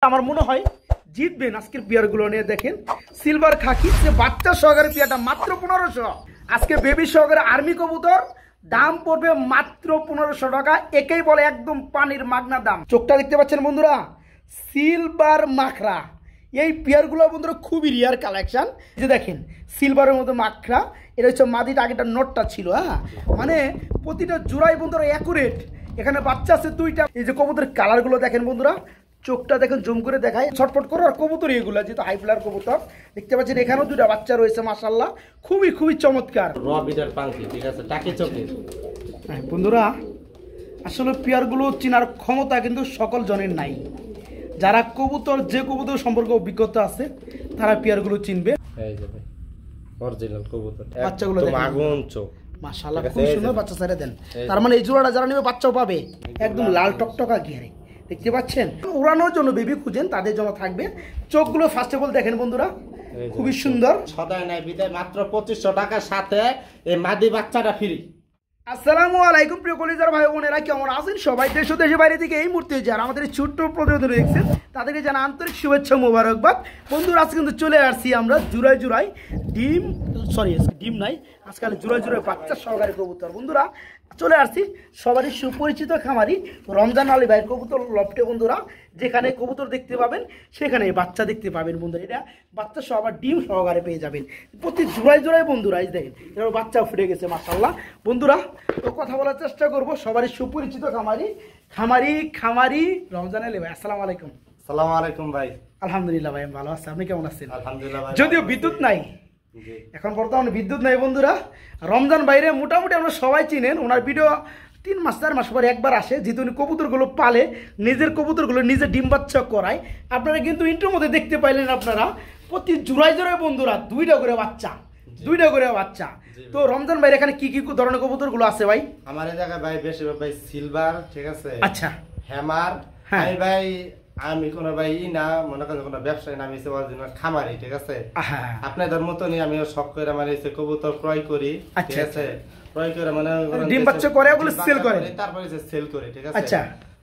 আমার মনে হয় জিতবেন আজকের পেয়ারগুলো নিয়ে। দেখেন সিলভার খাকি যে বাচ্চা সহকারে পেয়ারটা মাত্র 1500। আজকে বেবি সহকারে আর্মি কবুতর দাম পড়বে মাত্র 1500 টাকা। একেই বলে একদম পানির মাগনা দাম। চোখটা দেখতে পাচ্ছেন বন্ধুরা, সিলভার মাখরা। এই পেয়ারগুলো বন্ধুরা খুবই রিয়ার কালেকশন। যে দেখেন সিলভারের মতো মাখরা, এটা হচ্ছে মাদিটা, আগেটা নটটা ছিল। হ্যাঁ, মানে প্রতিটা জোড়াই বন্ধুরা অ্যাকুরেট। এখানে বাচ্চা আছে দুইটা। এই যে কবুতরের কালারগুলো দেখেন বন্ধুরা, চোখটা দেখেন জুম করে দেখায়, ছটফট করে। আর কবুতর এগুলো যেহেতু হাই ফ্লার কবুতর দেখতে পাচ্ছেন, এখানেও দুটা বাচ্চা রয়েছে মাশাআল্লাহ, খুবই খুবই চমৎকার। ঠিক আছে, টাকি চোখে। হ্যাঁ বন্ধুরা, আসলে পেয়ারগুলো চেনার ক্ষমতা কিন্তু সকল জনের নাই। যারা কবুতর, যে কবুতর সম্পর্কে অভিজ্ঞতা আছে তারা পেয়ারগুলো চিনবে। এই যে ভাই অরিজিনাল কবুতর, বাচ্চাগুলো দেখেন আগুন চোখ মাশাআল্লাহ, খুব সুন্দর বাচ্চা ছেড়ে দেন। তার মানে এই জোড়াটা যারা নেবে বাচ্চাও পাবে, একদম লাল টকটকা গিয়ারে। দেখতে পাচ্ছেন, উড়ানোর জন্য বেবি খুঁজেন তাদের জন্য থাকবে। চোখগুলো ফার্স্ট অফ অল দেখেন বন্ধুরা, খুবই সুন্দর। সদায় নাই বিদায় মাত্র 2500 টাকার সাথে এই মাদি বাচ্চাটা ফ্রি। আসসালামু আলাইকুম প্রিয় কলিজার ভাই বোনেরা, কেমন আছেন সবাই? দেশ ও দেশের বাইরে থেকে এই মুহূর্তে যারা আমাদের ছোট্ট প্রতিবেদন দেখছেন তাদেরকে জানা আন্তরিক শুভেচ্ছা মোবারকবাদ। বন্ধুরা, আজকে কিন্তু চলে আসছি আমরা জুড়াই জুড়াই ডিম নাই, আজকাল জুড়াই জুড়াই বাচ্চা সহকারী কবুতর। বন্ধুরা চলে আসছি সবারই সুপরিচিত খামারি রমজান আলী ভাইয়ের কবুতর লফটে। বন্ধুরা যেখানে কবুতর দেখতে পাবেন সেখানে বাচ্চা দেখতে পাবেন। বন্ধুরা এটা বাচ্চা সহ আবার ডিম সহকারে পেয়ে যাবেন প্রতি জোড়ায় জোড়ায়। বন্ধুরা এই দেখেন এবার বাচ্চাও ফুটে গেছে মাশাআল্লাহ। বন্ধুরা তো কথা বলার চেষ্টা করবো সবারই সুপরিচিত খামারি রমজান আলী ভাই। আসসালামু আলাইকুম। আসসালামু আলাইকুম ভাই। আলহামদুলিল্লাহ ভাই, ভালো আছে, আপনি কেমন আছেন? আলহামদুলিল্লাহ ভাই। যদিও বিদ্যুৎ নাই এখন, বর্তমানে বিদ্যুৎ নাই। বন্ধুরা রমজান বাইরে মোটামুটি আমরা সবাই চিনেন, ওনার ভিডিও 3 মাস 4 মাস পরে একবার আসে। যেহেতু উনি কবুতরগুলো পালে, নিজের কবুতরগুলো নিজে ডিম বাচ্চা করায়। আপনারা কিন্তু ইন্ট্রোর মধ্যে দেখতে পাইলেন, আপনারা প্রতি জোড়ায় জোড়ায় বন্ধুরা দুইটা করে বাচ্চা। তো রমজান ভাই এখানে কি কি ধরনের কবুতরগুলো আছে ভাই? আমার এই জায়গায় ভাই বেশিরভাগ ভাই সিলভার, ঠিক আছে, আচ্ছা হ্যামার। আমি ভাই আমি কোনো ভাই না মনে করেন কোনো ব্যবসায়ী না, আমি খামারি, ঠিক আছে। আপনাদের মতনই আমিও শখ করে মানে কবুতর ক্রয় করি, ঠিক আছে। ক্রয় করে মানে ডিম বাচ্চা করে ওগুলো সেল করে, তারপরে সেল করে, ঠিক আছে। আচ্ছা,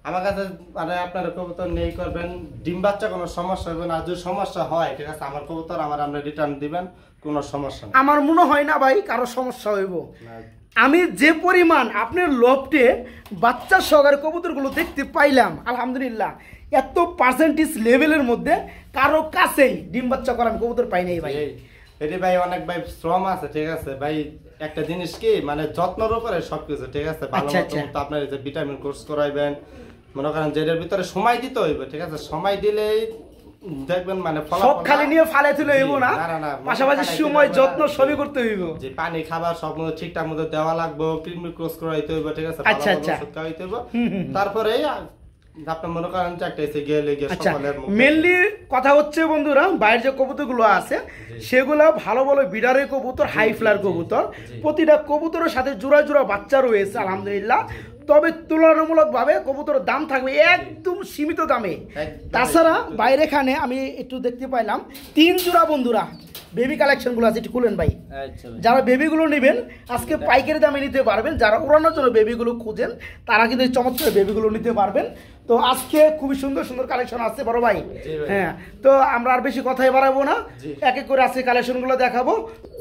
আমার কাছে মানে আপনারা কবুতর নেই করবেন, ডিম বাচ্চা কোনো সমস্যা হবে না। যদি সমস্যা হয়, ঠিক আছে, আমার কবুতর আমরা রিটার্ন দিবেন, কোনো সমস্যা না। আমার মনে হয় না ভাই কারো সমস্যা হইব। আমি যে পরিমাণ আপনার লফটে বাচ্চা সহকারে কবুতরগুলো দেখতে পাইলাম, আলহামদুলিল্লাহ এত পার্সেন্টেজ লেভেলের মধ্যে কারো কাছেই ডিম বাচ্চা করা আমি কবুতর পাই নাই ভাই। এটি ভাই অনেক ভাই শ্রম আছে, ঠিক আছে ভাই। একটা জিনিস কি মানে যত্নের উপরে সবকিছু, ঠিক আছে। ভালো মতো আপনার যে ভিটামিন কোর্স করাইবেন, মনে করেন যে এর ভিতরে সময় দিতে হইবে, ঠিক আছে। সময় দিলেই দেখবেন মানে সব খালি নিয়ে ফালে তুলে হইব না, পাশাপাশি সময় যত্ন সবই করতে হইব। যে পানি খাবার সব ঠিকঠাক মতো দেওয়া লাগবে, কৃমি ক্রস করাইতে হইব, ঠিক আছে। আচ্ছা আচ্ছা, তারপরে আপনি মনে করেন মেনলি কথা হচ্ছে বন্ধুরা, বাইরের যে কবুতরগুলো আছে সেগুলো ভালো ভালো বিডারের কবুতর, হাই ফ্লার কবুতর। প্রতিটা কবুতরের সাথে জোড়া জোড়া বাচ্চা রয়েছে আলহামদুলিল্লাহ। তবে তুলনামূলকভাবে কবুতরের দাম থাকবে একদম সীমিত দামে। তাছাড়া বাইরে খানে আমি একটু দেখতে পাইলাম 3 জোড়া বন্ধুরা বেবি কালেকশনগুলো আছে, একটু খুলেন ভাই। যারা বেবিগুলো নেবেন আজকে পাইকারি দামে নিতে পারবেন। যারা উড়ানোর জন্য বেবিগুলো খুঁজেন তারা কিন্তু এই চমৎকার বেবিগুলো নিতে পারবেন। তো আজকে খুবই সুন্দর সুন্দর কালেকশন আছে বড় ভাই। হ্যাঁ, তো আমরা আর বেশি কথাই বাড়াবো না, এক এক করে আজকে কালেকশনগুলো দেখাবো।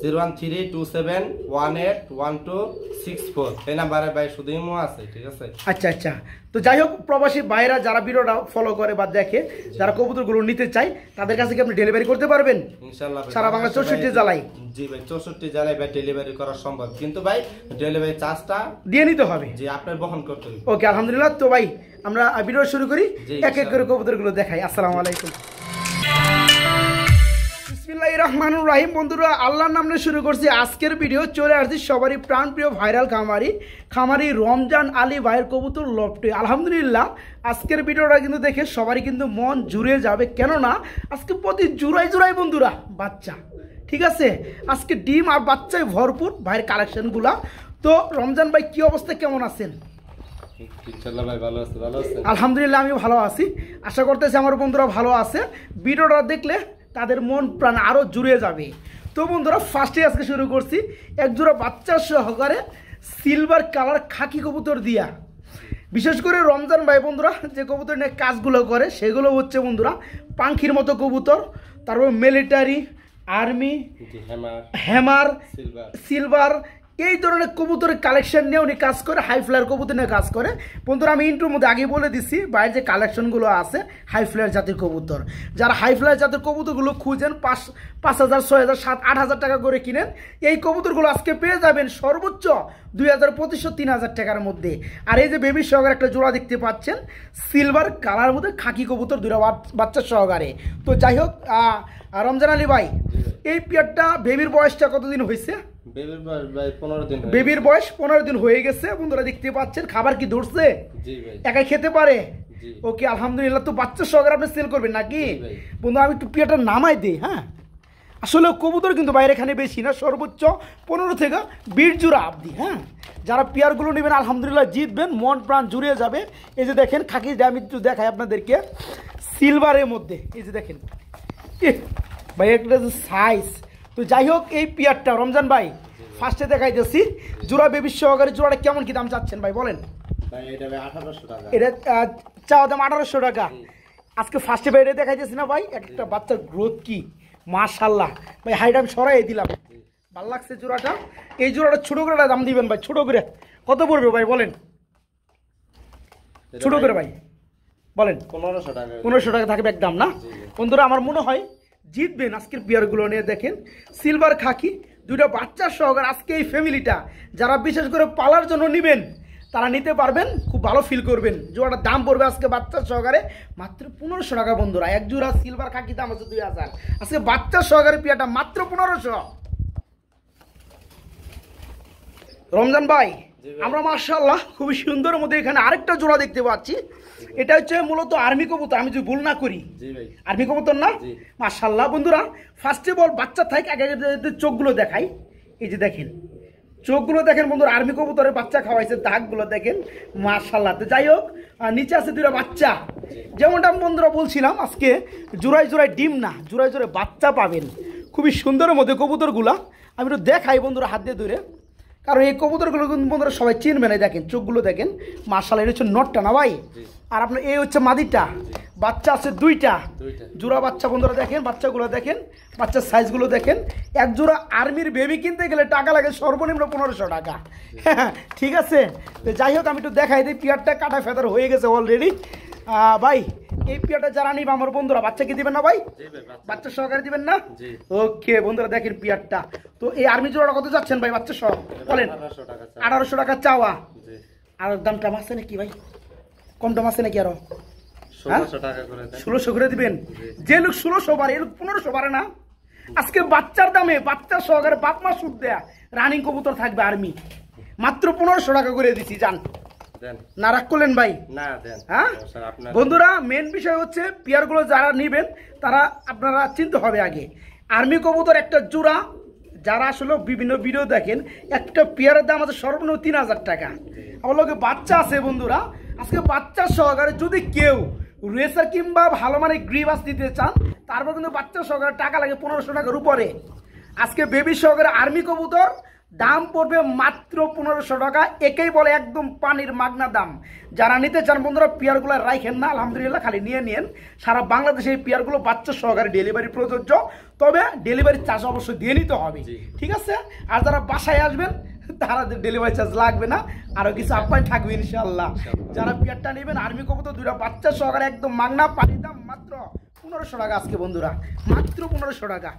01327181264 এই নাম্বারে ভাই শুধু ইমো আছে, ঠিক আছে। আচ্ছা আচ্ছা, তো যাই হোক প্রবাসী ভাইরা যারা ভিডিওটা ফলো করে বা দেখে, যারা কবুতরগুলো নিতে চাই তাদের কাছে কি আপনি ডেলিভারি করতে পারবেন? ইনশাআল্লাহ সারা বাংলা 64 জেলায়। জি ভাই 64 জেলায় ভাই ডেলিভারি করা সম্ভব, কিন্তু ভাই ডেলিভারি চার্জটা দিয়ে নিতে হবে, জি আপনার বহন করতে হবে। ওকে আলহামদুলিল্লাহ। তো ভাই আমরা ভিডিও শুরু করি, এক এক করে কবুতরগুলো দেখাই। আসসালামু আলাইকুম। বিসমিল্লাহির রহমানির রহিম। বন্ধুরা আল্লাহর নাম নিয়ে শুরু করছি আজকের ভিডিও। চলে আসছি সবারই প্রাণপ্রিয় ভাইরাল খামারি রমজান আলী ভাইয়ের কবুতর লফটে। আলহামদুলিল্লাহ আজকের ভিডিওটা কিন্তু দেখে সবারই কিন্তু মন জুড়ে যাবে, কেননা আজকে প্রতি জোড়ায় জোড়ায় বন্ধুরা বাচ্চা, ঠিক আছে। আজকে ডিম আর বাচ্চায় ভরপুর ভাইয়ের কালেকশনগুলা। তো রমজান ভাই কি অবস্থা, কেমন আছেন? আলহামদুলিল্লাহ আমি ভালো আছি, আশা করতেছি আমার বন্ধুরা ভালো আছে। ভিডিওটা দেখলে তাদের মন প্রাণ আরও জুড়ে যাবে। তো বন্ধুরা ফার্স্টে আজকে শুরু করছি একজোড়া বাচ্চা সহকারে সিলভার কালার খাকি কবুতর দিয়া। বিশেষ করে রমজান ভাই বন্ধুরা যে কবুতর নিয়ে কাজগুলো করে সেগুলো হচ্ছে বন্ধুরা পাখির মতো কবুতর, তারপর মিলিটারি, আর্মি, হ্যামার, সিলভার, এই ধরনের কবুতরের কালেকশন নিয়ে উনি কাজ করে, হাই ফ্লায়ার কবুতর নিয়ে কাজ করে। বন্ধুরা আমি ইন্ট্রোর মধ্যে আগে বলে দিচ্ছি বাইরের যে কালেকশনগুলো আছে হাই ফ্লায়ার জাতির কবুতর, যারা হাই ফ্লায়ার জাতের কবুতরগুলো খুঁজেন 5,000, 6,000, 7,000, 8,000 টাকা করে কিনেন, এই কবুতরগুলো আজকে পেয়ে যাবেন সর্বোচ্চ 2,500, 3,000 টাকার মধ্যে। আর এই যে বেবি সহকারে একটা জোড়া দেখতে পাচ্ছেন সিলভার কালার মধ্যে খাকি কবুতর, দুটা বাচ্চা সহকারে। তো যাই হোক রমজান আলী ভাই, এই পেয়ারটা বেবির বয়সটা কতদিন হয়েছে? বেবির বয়স 15 দিন হয়ে গেছে বন্ধুরা, দেখতে পাচ্ছেন। খাবার কি ধরছে? একাই খেতে পারে? ওকে আলহামদুলিল্লাহ। তো বাচ্চা সহকারে আপনি সেল করবেন নাকি? বন্ধু আমি একটু পেয়ারটা নামাই দিই। হ্যাঁ, আসলে কবুতর কিন্তু বাইরে এখানে বেশি না, সর্বোচ্চ 15 থেকে 20 জোড়া অবধি। হ্যাঁ, যারা পেয়ারগুলো নেবেন আলহামদুলিল্লাহ জিতবেন, মন প্রাণ জুড়িয়ে যাবে। এই যে দেখেন খাকি, আমি একটু দেখাই আপনাদেরকে, সিলভারের মধ্যে এই যে দেখেন ভাই একটা সাইজ। তো যাই হোক এই পেয়ারটা রমজান ভাই ফার্স্টে দেখাইতেছি, জোড়া বেবি সহকারে জোড়াটা কেমন কি দাম চাচ্ছেন ভাই বলেন? এটা চাওয়া দাম 1800 টাকা। আজকে ফার্স্টে ভাই এটা দেখাইতেছি না ভাই, একটা বাচ্চার গ্রোথ কি মাশাআল্লাহ ভাই, হাইট আমি সরাই দিলাম, ভালো লাগছে জোড়াটা। এই জোড়াটা ছোট করে দাম দিবেন ভাই, ছোট করে কত পড়বে ভাই বলেন? ছোট করে ভাই বলেন। 1500 টাকা থাকবে একদম না? বন্ধুরা আমার মনে হয় জিতবেন আজকের পেয়ারগুলো নিয়ে। দেখেন সিলভার খাকি, দুইটা বাচ্চার সহকারে আজকে এই ফ্যামিলিটা যারা বিশেষ করে পালার জন্য নেবেন তারা নিতে পারবেন, খুব ভালো ফিল করবেন। জোড়াটার দাম পড়বে আজকে বাচ্চার সহকারে মাত্র 1500 টাকা বন্ধুরা। এক জোড়া সিলভার খাকি দাম আছে 2000, আজকে বাচ্চার সহকারে পেয়ারটা মাত্র 1500। রমজান ভাই আমরা মাশাআল্লাহ খুবই সুন্দর মধ্যে এখানে আরেকটা জোড়া দেখতে পাচ্ছি, এটা হচ্ছে মূলত আর্মি কবুতর, আমি যদি ভুল না করি আর্মি কবুতর না? মাশাআল্লাহ বন্ধুরা ফার্স্ট অফ অল বাচ্চা থাকে আগে চোখগুলো দেখাই, এই যে দেখেন চোখগুলো দেখেন বন্ধুরা, আর্মি কবুতরের বাচ্চা খাওয়াইছে, দাগগুলো দেখেন মাশাআল্লাহ। তো যাই হোক নিচে আছে দুইটা বাচ্চা, যেমনটা আমি বন্ধুরা বলছিলাম আজকে জোড়ায় জোড়ায় ডিম না, জোড়ায় জোড়ায় বাচ্চা পাবেন, খুবই সুন্দরের মধ্যে কবুতরগুলা। আমি একটু দেখাই বন্ধুরা হাত দিয়ে ধরে, কারণ এই কবুতরগুলো কিন্তু বন্ধুরা সবাই চিনবে না। দেখেন চোখগুলো দেখেন মাশাআল্লাহ, এটা হচ্ছে নটটা না ভাই, আর আপনার এই হচ্ছে মাদিটা, বাচ্চা আছে দুইটা জোড়া বাচ্চা বন্ধুরা। দেখেন বাচ্চাগুলো দেখেন, বাচ্চার সাইজগুলো দেখেন। এক জোড়া আর্মির বেবি কিনতে গেলে টাকা লাগে সর্বনিম্ন 1500 টাকা। ঠিক আছে, তো যাই হোক আমি একটু দেখাই দিই, পেয়ারটা কাটা ফেদার হয়ে গেছে অলরেডি ভাই। এই পেয়ারটা যারা নিবে আমার বন্ধুরা বাচ্চা কি দিবেন না ভাই? বাচ্চা সহকারে দিবেন না? ওকে বন্ধুরা দেখেন পেয়ারটা। তো এই আর্মি জোড়াটা কত যাচ্ছেন ভাই বাচ্চা সহ বলেন? 1800 টাকা চাওয়া। আর দাম টাম আছে নাকি ভাই? কম দাম আছে নাকি আরো? 1600 করে দিবেন। যে লোক 1600 বাড়ে এ লোক 1500 বাড়ে না। আজকে বাচ্চার দামে বাচ্চা সহকারে বাপ মা সুদ দেয়া রানিং কবুতর থাকবে আর্মি, মাত্র 1500 টাকা করে দিচ্ছি। জান না রাগ করলেন ভাই? হ্যাঁ বন্ধুরা মেন বিষয় হচ্ছে পেয়ারগুলো যারা নেবেন তারা আপনারা চিনতে হবে আগে আর্মি কবুতর একটা জোড়া, যারা আসলে বিভিন্ন ভিডিও দেখেন একটা পেয়ারের দাম আছে সর্বনিম্ন 3000 টাকা। আমার লোকে বাচ্চা আছে বন্ধুরা, আজকে বাচ্চা সহকারে যদি কেউ রেসার কিংবা ভালো মানে গ্রিবাস দিতে চান তারপর কিন্তু বাচ্চা সহকারে টাকা লাগে 1500 টাকার উপরে। আজকে বেবি সহকারে আর্মি কবুতর দাম পড়বে মাত্র 1500 টাকা, একেই বলে একদম পানির মাগনা দাম। যারা নিতে চান বন্ধুরা পেয়ারগুলো রাখেন না, আলহামদুলিল্লাহ খালি নিয়ে নিন। সারা বাংলাদেশে এই পেয়ারগুলো বাচ্চা সহকারে ডেলিভারি প্রযোজ্য, তবে ডেলিভারি চার্জ অবশ্যই দিয়ে নিতে হবে, ঠিক আছে? আর যারা বাসায় আসবেন তারা ডেলিভারি চার্জ লাগবে না, আরো কিছু আপ্যায়ন থাকবে ইনশাআল্লাহ। যারা পেয়ারটা নেবেন আর্মি কবুতর দুইটা বাচ্চা সহকারে একদম মাগনা পানির দাম মাত্র 1500 টাকা আজকে বন্ধুরা, মাত্র 1500 টাকা।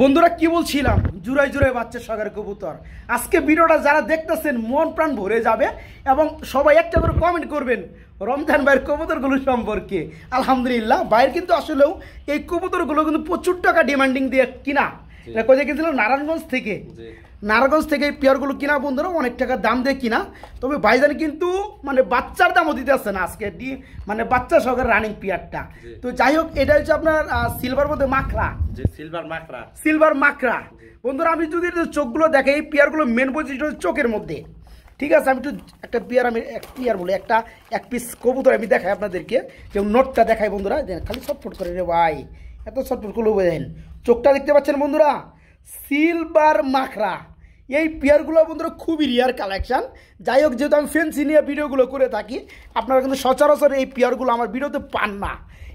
বন্ধুরা কি বলছিলাম, জুড়াই জুড়াই বাচ্চা সহকারে কবুতর। আজকে ভিডিওটা যারা দেখতেছেন মন প্রাণ ভরে যাবে এবং সবাই একটা করে কমেন্ট করবেন রমজান ভাইয়ের কবুতরগুলো সম্পর্কে। আলহামদুলিল্লাহ ভাইয়ের কিন্তু আসলেও এই কবুতরগুলো কিন্তু প্রচুর টাকা ডিমান্ডিং দিয়ে কিনা, কোথায় গেছিল নারায়ণগঞ্জ থেকে, নারায়ণগঞ্জ থেকে এই পেয়ারগুলো কিনা বন্ধুরা অনেক টাকা দাম দিয়ে কিনা। তবে ভাইজান কিন্তু মানে বাচ্চার দামও দিতে আসছে না আজকে, মানে বাচ্চা সহকারে রানিং পেয়ারটা। তো যাই হোক এটা হচ্ছে আপনার সিলভার মধ্যে মাখরা, সিলভার মাখরা বন্ধুরা। আমি যদি চোখগুলো দেখে এই পেয়ারগুলো মেন বৈশিষ্ট্য হচ্ছে চোখের মধ্যে, ঠিক আছে? আমি একটু একটা পেয়ার আমি পেয়ার বলে এক পিস কবুতর আমি দেখাই আপনাদেরকে, যেমন নোটটা দেখাই বন্ধুরা, খালি ছটফট করে রে ভাই, এত ছটফট করলে বোঝেন। চোখটা দেখতে পাচ্ছেন বন্ধুরা, সিলভার মাখরা, এই পেয়ারগুলো বন্ধুরা খুবই রিয়ার কালেকশান। যাই হোক, যেহেতু আমি ফেন্সি নিয়ে ভিডিওগুলো করে থাকি, আপনারা কিন্তু সচরাচর এই পেয়ারগুলো আমার ভিডিওতে পান না।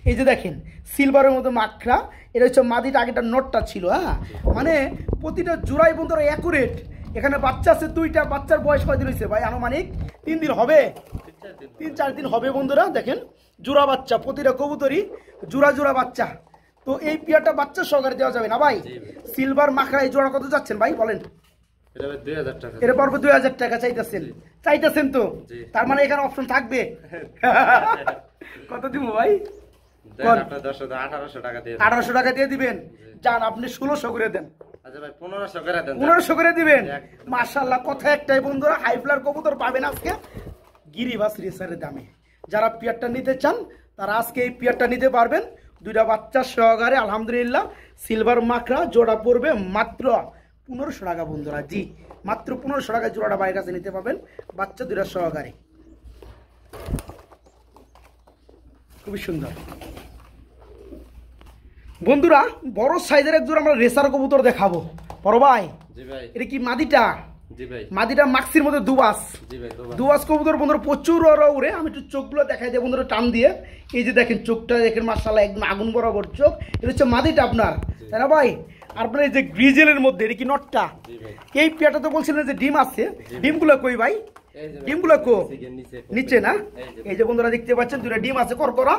এই যে দেখেন সিলভারের মধ্যে মাখরা, এটা হচ্ছে মাদিটা, আগেটা নটটা ছিল। হ্যাঁ, মানে প্রতিটা জোড়াই বন্ধুরা অ্যাকুরেট। এখানে বাচ্চা আছে 2টা। বাচ্চার বয়স কয়দিন হয়েছে ভাই? আনুমানিক 3 দিন হবে, 3-4 দিন হবে বন্ধুরা। দেখেন জোড়া বাচ্চা, প্রতিটা কবুতরই জোড়া জোড়া বাচ্চা। তো এই পেয়ারটা বাচ্চা সহকারে দেওয়া যাবে না ভাই? সিলভার মাখরা এই জোড়া কত যাচ্ছেন ভাই বলেন? এটা পড়বে 2000 টাকা চাইতেছেন তো? তার মানে এখানে অপশন থাকবে। কত দিব ভাই? 1800 টাকা দিয়ে দিবেন। যান আপনি 1600 করে দেন। 1500 করে দিবেন। মাশাআল্লাহ, কথা একটাই বন্ধুরা, হাইফ্লার কবুতর পাবেন আজকে গিরিবাস রেসারের দামে। যারা পেয়ারটা নিতে চান তারা আজকে এই পেয়ারটা নিতে পারবেন 2টা বাচ্চা সহকারে। আলহামদুলিল্লাহ, সিলভার মাখরা জোড়া পড়বে মাত্র 1500 টাকা বন্ধুরা। জি, মাত্র 1500 টাকা জোড়াটা বাইরের কাছে নিতে পাবেন বাচ্চা 2টা সহকারে। খুবই সুন্দর বন্ধুরা। বড় সাইজের এক জোড়া আমরা রেসার কবুতর দেখাবো। বড় ভাই, এটা কি মাদিটা? মাদিটা মাক্সির মধ্যে দুবাস কবুতর বন্ধুরা, প্রচুর উড়ে। আমি একটু চোখগুলো দেখাই দিই বন্ধুরা টান দিয়ে। এই যে দেখেন চোখটা দেখেন, মাশাআল্লাহ একদম আগুন বরাবর চোখ। এটা হচ্ছে মাদিটা আপনার, তাই না ভাই? আপনার এই যে গ্রিজেলের মধ্যে এটা কি নটটা? এই পেয়ারটা তো বলছিলেন যে ডিম আছে, ডিমগুলো কই ভাই? ডিমগুলো কো নিচে না? এই যে বন্ধুরা দেখতে পাচ্ছেন 2টা ডিম আছে করকরা।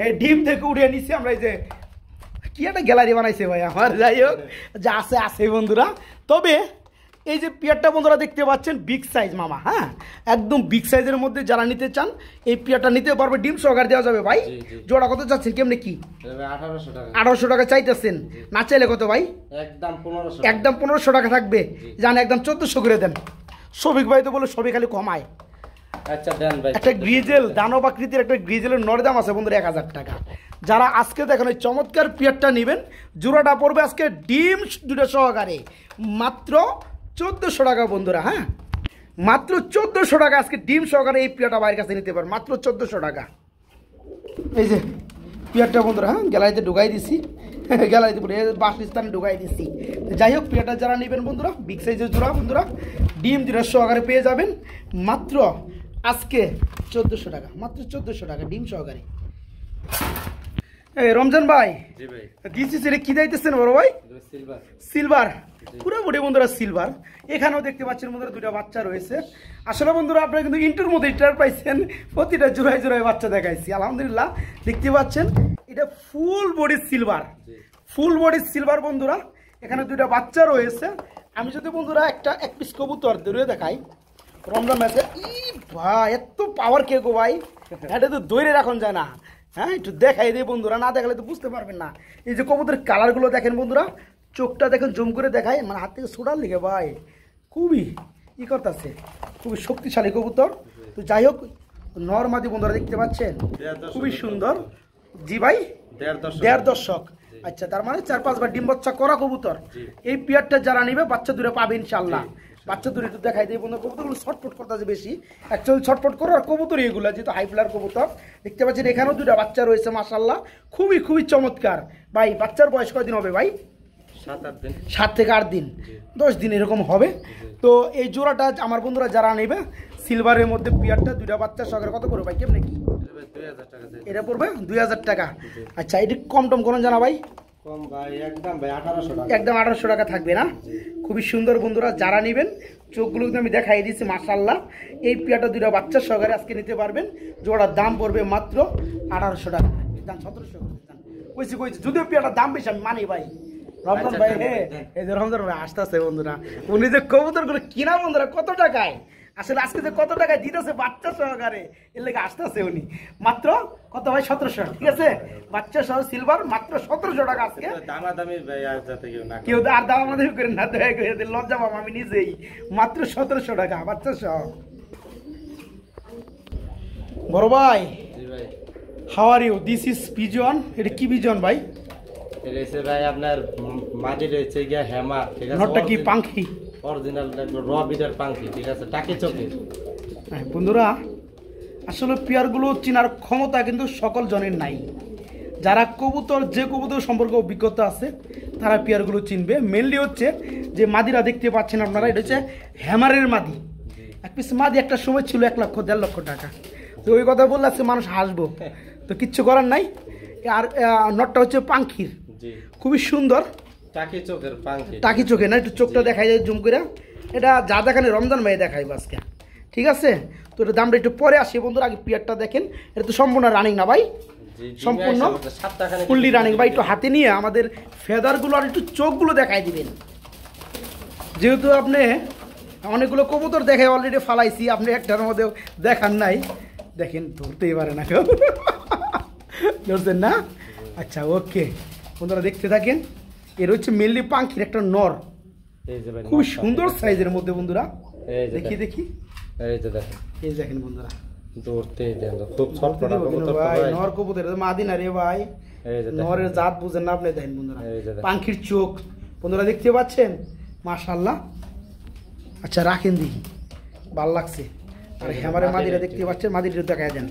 এই ডিম থেকে উঠে নিচ্ছে আমরা। এই যে কি একটা গ্যালারি বানাইছে ভাই আমার। যাই হোক, যা আছে আছে বন্ধুরা। তবে এই যে পেয়ারটা বন্ধুরা দেখতে পাচ্ছেন বিগ সাইজ মামা। হ্যাঁ, একদম বিগ সাইজের মধ্যে যারা নিতে চান এই পেয়ারটা নিতে পারবে। ডিম সহকারে দেওয়া যাবে ভাই। জোড়া কত চাচ্ছেন, কেমনে কি? 1800 টাকা চাইতেছেন। না চাইলে কত ভাই? একদম 1500 টাকা থাকবে। জান একদম 1400 করে দেন। শফিক ভাই তো বলে সবই খালি কমায়। আচ্ছা দেন ভাই। একটা গ্রিজেল দানব আকৃতির একটা গ্রিজেলের নরদাম আছে বন্ধুরা 1000 টাকা। যারা আজকে দেখেন এই চমৎকার পেয়ারটা নেবেন, জোড়াটা পড়বে আজকে ডিম 2টা সহকারে মাত্র 1400 টাকা বন্ধুরা। হ্যাঁ, মাত্র 1400 টাকা আজকে ডিম সহকারে এই পেয়ারটা বাইরের কাছে নিতে পারেন মাত্র 1400 টাকা। এই যে পেয়ারটা বন্ধুরা, হ্যাঁ গ্যালারিতে ঢুকাই দিছি, গ্যালারিতে পুরো বাসস্থানে ঢুকাই দিচ্ছি। যাই হোক, পেয়ারটা যারা নেবেন বন্ধুরা, বিগ সাইজের জোড়া বন্ধুরা, ডিম 2টা সহকারে পেয়ে যাবেন মাত্র আজকে 1400 টাকা, মাত্র 1400 টাকা ডিম সহকারে। রমজান ভাই, দিচ্ছিস এটা কি দিতেছেন বড় ভাই? সিলভার, পুরোপুরি বন্ধুরা সিলভার। এখানেও দেখতে পাচ্ছেন বন্ধুরা 2টা বাচ্চা রয়েছে। আসলে বন্ধুরা আপনারা কিন্তু ইন্টুর মধ্যে ইন্টার পাইছেন, প্রতিটা জোড়ায় জোড়ায় বাচ্চা দেখাইছি। আলহামদুলিল্লাহ, দেখতে পাচ্ছেন এটা full body silver, full body silver বন্ধুরা। এখানে 2টা বাচ্চা রয়েছে। আমি যদি বন্ধুরা এক পিস কবুতর দূরে দেখাই রমজান ম্যাচে, ভাই এত পাওয়ার কে গো ভাই, এটা তো দৌড়ে রাখন যায় না। হ্যাঁ, একটু দেখাই দিই বন্ধুরা, না দেখালে তো বুঝতে পারবেন না। এই যে কবুতরের কালারগুলো দেখেন বন্ধুরা, চোখটা দেখেন জুম করে দেখায়, মানে হাত থেকে সোডার লিখে ভাই খুবই ই করতেছে, খুবই শক্তিশালী কবুতর। তো যাই হোক, নরমাদি বন্ধুরা দেখতে পাচ্ছেন খুবই সুন্দর। জি ভাই, 1.5 দশক। আচ্ছা, তার মানে 4-5 বার ডিম বাচ্চা করা কবুতর। এই পেয়ারটা যারা নিবে বাচ্চা 2টা পাবে ইনশাল্লাহ। বাচ্চা 2টা একটু দেখাই দিই বন্ধু, কবুতরগুলো ছটফট করতেছে বেশি, অ্যাকচুয়ালি ছটফট করো আর কবুতর এগুলো যেহেতু হাইফ্লার কবুতর। দেখতে পাচ্ছেন এখানেও 2টা বাচ্চা রয়েছে মাশাল্লাহ, খুবই খুবই চমৎকার। ভাই বাচ্চার বয়স কয়দিন হবে ভাই? 7 থেকে 8 দিন, 10 দিন এরকম হবে। তো এই জোড়াটা আমার বন্ধুরা যারা নেবে সিলভারের মধ্যে পেয়ারটা 2টা বাচ্চা সহকারে কত পড়বে ভাই, কেমনে কি? এটা পড়বে 2000 টাকা। আচ্ছা, এটি কম টম কোন জানা ভাই? একদম 1800 টাকা থাকবে না? খুবই সুন্দর বন্ধুরা, যারা নেবেন চোখগুলো কিন্তু আমি দেখাই দিচ্ছি মাশাআল্লাহ। এই পেয়ারটা 2টা বাচ্চা সহকারে আজকে নিতে পারবেন। জোড়ার দাম পড়বে মাত্র 1800 টাকা, দাম 1700 কইছি। যদিও পেয়ারটার দাম বেশি আমি মানি ভাই। রমজান ভাই, এই যে রমজান ভাই আসতেছে বন্ধুরা, উনি যে কবুতরগুলো কিনা বন্ধুরা কত টাকায়, আসলে আজকে যে কত টাকায় দিতেছে বাচ্চা সহকারে, এর লেগে আসতেছে উনি। মাত্র কত ভাই? 1700, ঠিক আছে? বাচ্চা সহ সিলভার মাত্র 1700 টাকা আজকে। কেউ আর দামাদামি করেন না, দয়া করে, লজ্জা পাবো আমি নিজেই। মাত্র 1700 টাকা বাচ্চা সহ। বড় ভাই, how are you? This is pigeon. এটা কি পিজন ভাই? ভাই আপনার মাঝে রয়েছে গিয়া হেমা, ঠিক আছে? নটটা কি পাখি? অরিজিনাল র বিটার পাখি, ঠিক আছে? টাকি চোখে বন্ধুরা, আসলে পেয়ারগুলো চেনার ক্ষমতা কিন্তু সকল জনের নাই। যারা কবুতর, যে কবুতর সম্পর্কে অভিজ্ঞতা আছে তারা পেয়ারগুলো চিনবে। মেনলি হচ্ছে যে মাদিরা দেখতে পাচ্ছেন আপনারা, এটা হচ্ছে হ্যামারের মাদি। এক পিস মাদি একটা সময় ছিল 1 লক্ষ 1.5 লক্ষ টাকা। তো ওই কথা বললে আজকে মানুষ হাসবো, তো কিচ্ছু করার নাই। আর নটটা হচ্ছে পাঙ্খির, খুবই সুন্দর টাকি চোখে না, একটু চোখটা দেখাই যায় জুম করে। এটা যা দেখানে রমজান ভাই দেখাইব আজকে, ঠিক আছে? তো এটা দামটা একটু পরে আসি বন্ধুরা, আগে পেয়ারটা দেখেন। এটা তো সম্পূর্ণ রানিং না ভাই, সম্পূর্ণ ফুললি রানিং ভাই। একটু হাতে নিয়ে আমাদের ফেদারগুলো আর একটু চোখগুলো দেখাই দিবেন, যেহেতু আপনি অনেকগুলো কবুতর দেখে অলরেডি ফালাইছি, আপনি একটার মধ্যেও দেখান নাই। দেখেন, ধরতেই পারে না কেউ, ধরছেন না? আচ্ছা, ওকে বন্ধুরা, দেখতে থাকেন। এর হচ্ছে মেনলি পাঙ্খির একটা নর, খুব সুন্দর সাইজের মধ্যে বন্ধুরা। দেখি দেখি, এই দেখেন বন্ধুরা, নর কবুতর মাদি না রে ভাই, নরের জাত বুঝেন না আপনি। দেখেন বন্ধুরা, পাঙ্খির চোখ বন্ধুরা দেখতে পাচ্ছেন, মাশাআল্লাহ। আচ্ছা, রাখেন দেখি, ভাল লাগছে। আর হ্যামারের মাদিরা দেখতে পাচ্ছেন, মাদিটা দেখায় দেন।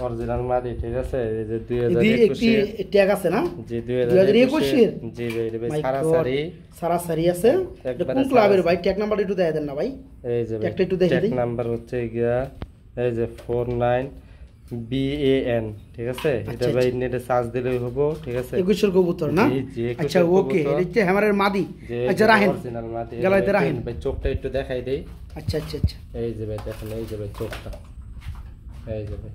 অরিজিনাল মাদি, ঠিক আছে? এই যে 2021 ট্যাগ আছে না? জি, 2021 এর। জি ভাই, সারাসারি আছে। এটা কোন ক্লাবের ভাই? ট্যাগ নাম্বার একটু দেখায় দেন না ভাই। এই যে একটা একটু দেখে দিই। ট্যাগ নাম্বার হচ্ছে গিয়া এই যে 49 BAN, ঠিক আছে? এটা ভাই নেটে সার্চ দিলেই হবে, ঠিক আছে? 21 এর কবুতর না? আচ্ছা, ওকে, এটা হচ্ছে হ্যামারের মাদি। আচ্ছা, রাহেন অরিজিনাল মাদি, গলাইতে রাহেন ভাই। চোখটা একটু দেখাই দেই। আচ্ছা আচ্ছা আচ্ছা, এই যে ভাই দেখেন, এই যে ভাই চোখটা, এই যে ভাই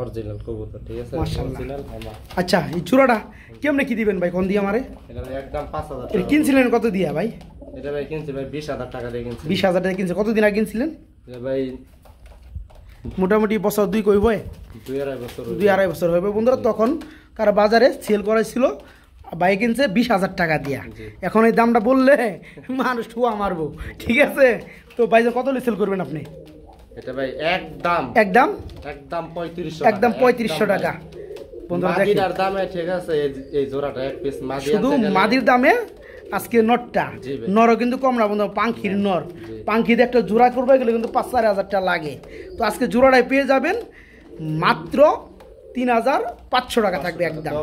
অরিজিনাল কবুতর, ঠিক আছে? Original hammer. আচ্ছা, এই চূড়াটা কেমনে কি দিবেন ভাই? কোন দিয়ে আমারে? এটা ভাই একদম 5000 এটা কিনছিলেন কত দিয়া ভাই? এটা ভাই কিনছি ভাই 20000 টাকা দিয়ে কিনছি। 20000 টাকা কিনছে। কতদিন আগে কিনছিলেন? এটা ভাই মোটামুটি বছর 2 কইব, 2-2.5 বছর হইবে বন্ধুরা। তখন কার বাজারে সেল করাইছিল, ভাই কিনছে 20000 টাকা দিয়া। এখন এই দামটা বললে মানুষ ঠুয়া মারবো, ঠিক আছে? তো ভাই কত সেল করবেন আপনি? এটা ভাই একদম 3500 টাকা বন্ধুরা। মাদির দামে, ঠিক আছে? এই জোড়াটা এক পিস মাদি, শুধু মাদির দামে আজকে নটটা। নরও কিন্তু কম না বন্ধু, পাঙ্খির নর। পাঙ্খিতে একটা জোড়া করবে গেলে কিন্তু 5-4 টাকা লাগে। তো আজকে জোড়াটাই পেয়ে যাবেন মাত্র 3500 টাকা থাকবে একদম।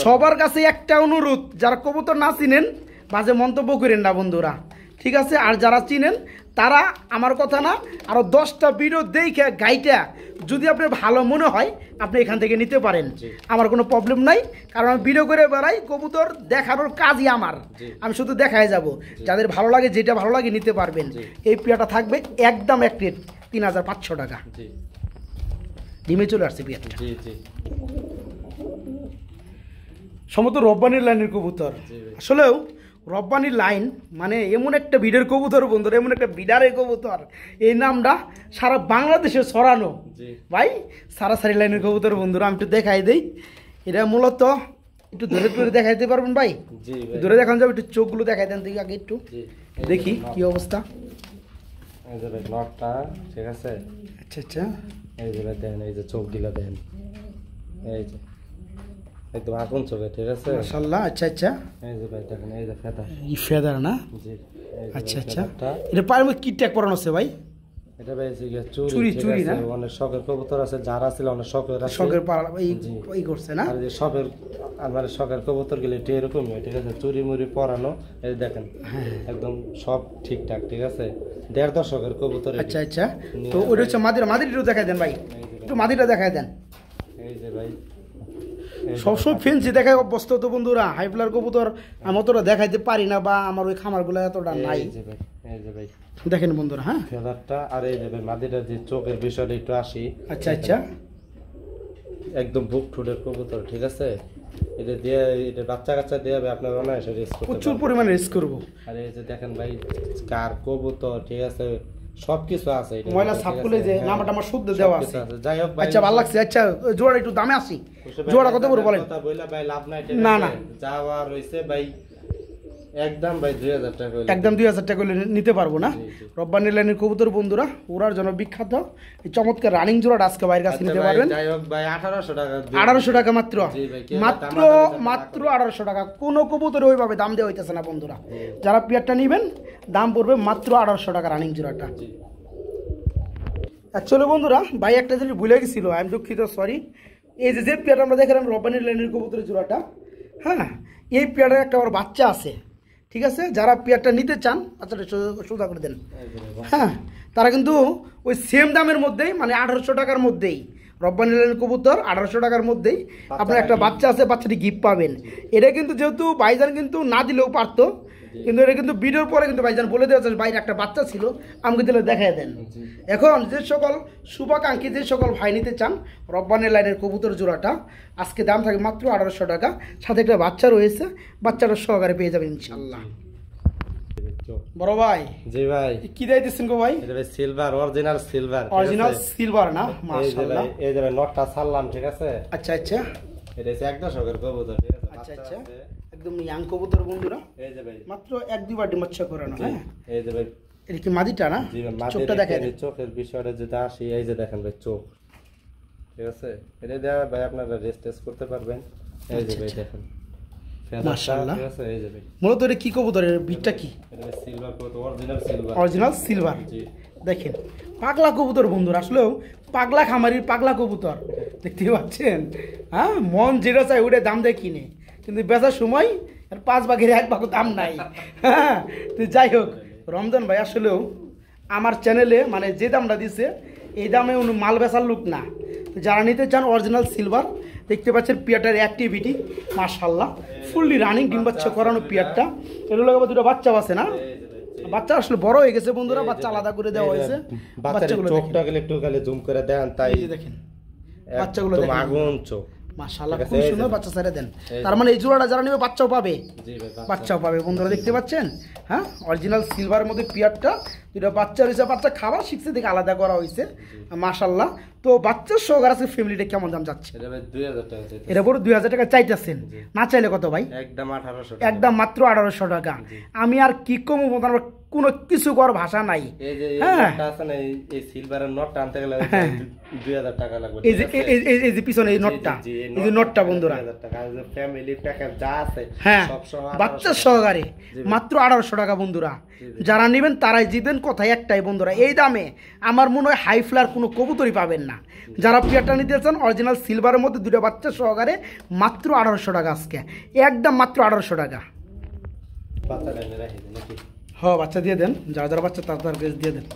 সবার কাছে একটা অনুরোধ, যারা কবুতর না চিনেন বাজে মন্তব্য করেন না বন্ধুরা, ঠিক আছে? আর যারা চিনেন তারা আমার কথা না, আরো 10টা ভিডিও দেখে গাইটা যদি আপনার ভালো মনে হয় আপনি এখান থেকে নিতে পারেন, আমার কোনো প্রবলেম নাই। কারণ আমি ভিডিও করে বেড়াই, কবুতর দেখানোর কাজই আমার, আমি শুধু দেখাই যাব। যাদের ভালো লাগে, যেটা ভালো লাগে নিতে পারবেন। এই পেয়ারটা থাকবে একদম এক রেট 3500 টাকা। ডিমে চলে আসছে পেয়ারটা, সমস্ত রব্বানির লাইনের কবুতর। আসলেও রব্বানির লাইন মানে এমন একটা বিডের কবুতর বন্ধুরা, এমন একটা বিডারের কবুতর, এই নামটা সারা বাংলাদেশে ছড়ানো ভাই। সারাসারি লাইনের কবুতর বন্ধুরা, আমি একটু দেখাই দেই। এটা মূলত একটু ধরে ধরে দেখাইতে পারবেন ভাই? ধরে দেখানো যাবে, একটু চোখগুলো দেখাই দেন দেখি আগে, একটু দেখি কি অবস্থা। ঠিক আছে? আচ্ছা আচ্ছা, এই যে দেখেন, এই যে চোখগুলো দেখেন, এই যে একদম আগুন চোখে, ঠিক আছে? মাশাআল্লাহ। আচ্ছা আচ্ছা, এই যে ভাই দেখেন, এই যে ফেদার, এই ফেদার না? জি। আচ্ছা আচ্ছা, এটা পায়ের মধ্যে কি ট্যাগ পরানো আছে ভাই? এটা ভাই চুরি, চুরি না? অনেক শখের কবুতর আছে, যারা ছিল অনেক শখের এই করছে না? আর যে শখের, আমার শখের কবুতর গেলে এটা এরকমই, ঠিক আছে? চুরি মুড়ি পরানো, এই দেখেন একদম সব ঠিকঠাক, ঠিক আছে? 1.5 দশকের কবুতর। আচ্ছা আচ্ছা, তো ওটা হচ্ছে মাদিরা। মাদিরটা দেখাই দেন ভাই, একটু মাদিরটা দেখাই দেন। এই যে ভাই সবসময় ফেন্সি দেখায় অভ্যস্ত তো বন্ধুরা, হাই ফ্লার কবুতর আমি অতটা দেখাইতে পারি না, বা আমার ওই খামারগুলো এতটা নাই। দেখেন বন্ধুরা, হ্যাঁ ফেদারটা। আর এই যে ভাই মাদিটা, যে চোখের বিষয়টা একটু আসি। আচ্ছা আচ্ছা, একদম বুক ঠুটের কবুতর, ঠিক আছে? এটা দিয়ে, এটা বাচ্চা কাচ্চা দিয়ে আপনার অনায়াসে রেস করতে, প্রচুর পরিমাণে রেস করবো। আর এই যে দেখেন ভাই কার কবুতর, ঠিক আছে? সবকিছু আছে, ময়লা সাফ করলে যে নামটা আমার শুদ্ধ দেওয়া আছে। যাই হোক, আচ্ছা ভালো লাগছে। আচ্ছা, জোড়া একটু দামে আসি, জোড়া কত বড় বলেন? কথা বইলা ভাই লাভ নাই, না না, যাওয়া রইছে ভাই একদম ভাই 2000 টাকা, একদম 2000 টাকা নিতে পারবো না? রব্বানি লাইনের কবুতর বন্ধুরা, ওরার জন্য বিখ্যাত। এই চমৎকার রানিং জোড়াটা আজকে বাইরের কাছে নিতে পারবেন। যাই হোক ভাই 1800 টাকা, 1800 টাকা মাত্র, মাত্র মাত্র 1800 টাকা। কোনো কবুতরে ওইভাবে দাম দেওয়া হইতেছে না বন্ধুরা। যারা পেয়ারটা নেবেন দাম পড়বে মাত্র 1800 টাকা রানিং জোড়াটা। অ্যাকচুয়ালি বন্ধুরা, ভাই একটা জিনিস ভুলে গেছিল, আমি দুঃখিত, সরি। এই যে পেয়ারটা আমরা দেখলাম রব্বানি লাইনের কবুতরের জোড়াটা, হ্যাঁ এই পেয়ারটার একটা আমার বাচ্চা আছে, ঠিক আছে। যারা পেয়ারটা নিতে চান বাচ্চাটা সোজা করে দেন, হ্যাঁ তারা কিন্তু ওই সেম দামের মধ্যেই মানে 1800 টাকার মধ্যেই রব্বানি লাইনের কবুতর 1800 টাকার মধ্যেই আপনার একটা বাচ্চা আছে, বাচ্চাটি গিফট পাবেন। এটা কিন্তু যেহেতু ভাইজান কিন্তু না দিলেও পারতো, কিন্তু এটা কিন্তু ভিডিওর পরে কিন্তু ভাইজান বলে দেওয়া বাইরে একটা বাচ্চা ছিল, আমাকে দিলে দেখাই দেন। এখন যে সকল শুভাকাঙ্ক্ষী যে সকল ভাই নিতে চান রব্বানি লাইনের কবুতর জোড়াটা আজকে দাম থাকে মাত্র 1800 টাকা, সাথে একটা বাচ্চা রয়েছে, বাচ্চাটা সহকারে পেয়ে যাবেন ইনশাল্লাহ। বড় ভাই, জি ভাই কি দিতেছেন গো ভাই? এটা ভাই silver, original silver, original silver না? মাশাআল্লাহ, এই যে ভাই নটটা ছাড়লাম, ঠিক আছে। আচ্ছা আচ্ছা, এটা হচ্ছে এক দশকের কবুতর, ঠিক আছে। আচ্ছা আচ্ছা, একদম ইয়াং কবুতর বন্ধুরা, এই যে ভাই মাত্র 1-2 বার ডিম বাচ্চা করানো। হ্যাঁ এই যে ভাই, এটা কি মাদিটা না? জি ভাই, চোখটা দেখেন, চোখের বিষয়টা যেটা আসি, এই যে দেখেন ভাই চোখ, ঠিক আছে। এটা দেওয়া ভাই আপনারা রেস্ট করতে পারবেন। এই যে ভাই দেখেন মাশাআল্লাহ, ঠিক আছে। এই যে ভাই মূলত এটা কি কবুতরের বিটটা কি? এটা ভাই সিলভার কবুতর, অরিজিনাল সিলভার, অরিজিনাল সিলভার। জি দেখেন পাগলা কবুতর বন্ধুরা, আসলেও পাগলা খামারির পাগলা কবুতর দেখতে পাচ্ছেন। হ্যাঁ মন যেটা চাই ওটা দাম দিয়ে কিনে, কিন্তু বেচার সময় 5 ভাগের 1 ভাগও দাম নাই। হ্যাঁ তো যাই হোক, রমজান ভাই আসলেও আমার চ্যানেলে মানে যে দামটা দিছে এই দামে উনি মাল বেচার লোক না। তো যারা নিতে চান অরিজিনাল সিলভার, দেখতে পাচ্ছেন পিয়ারটার অ্যাক্টিভিটি মাশাআল্লাহ, ফুললি রানিং ডিম বাচ্চা করানো পিয়ারটা। এগুলো আবার 2টা বাচ্চা আছে না? বাচ্চা আসলে বড় হয়ে গেছে বন্ধুরা, বাচ্চা আলাদা করে দেওয়া হয়েছে। বাচ্চাগুলো চোখটা গেলে একটু গেলে জুম করে দেন, তাই দেখেন বাচ্চাগুলো দেখেন আগুন চোখ মাশাআল্লাহ, খুব সুন্দর বাচ্চা ছেড়ে দেন। তার মানে এই জোড়াটা যারা নেবে বাচ্চাও পাবে, বাচ্চাও পাবে বন্ধুরা, দেখতে পাচ্ছেন। হ্যাঁ অরিজিনাল সিলভার মধ্যে পিয়ারটা 2টা বাচ্চা রয়েছে, বাচ্চা খাবার শিখছে দেখে আলাদা করা হয়েছে মাশাআল্লাহ। তো বাচ্চার সহকারে আছে ফ্যামিলিটা কেমন দাম যাচ্ছে? এটা ভাই 2000 টাকা, এটা পুরো 2000 টাকা চাইতেছেন, না চাইলে কত ভাই? একদম 1800 টাকা, একদম মাত্র 1800 টাকা। আমি আর কি কমু, আমার কোনো কিছু করার ভাষা নাই। এই যে নটটা আছে না, এই সিলভারের নটটা আনতে গেলে 2000 টাকা লাগবে। এই যে পিছনে এই নটটা, এই যে নটটা বন্ধুরা, 2000 টাকা ফ্যামিলি প্যাকেজ যা আছে হ্যাঁ সব সহ বাচ্চা সহকারে মাত্র 1800 টাকা বন্ধুরা। যারা নেবেন তারাই জিতবেন, কথাই একটাই বন্ধুরা, এই দামে আমার মনে হয় হাই ফ্লার কোনো কবুতরই পাবেন না। যারা পিয়ারটা নিতে চান অরিজিনাল সিলভারের মধ্যে 2টা বাচ্চা সহকারে মাত্র 1800 টাকা, আজকে একদম মাত্র 1800 টাকা। বাচ্চাটা নিয়ে রাখি দেন নাকি? হ্যাঁ বাচ্চা দিয়ে দেন, যারা যারা বাচ্চা তার দিয়ে দেন।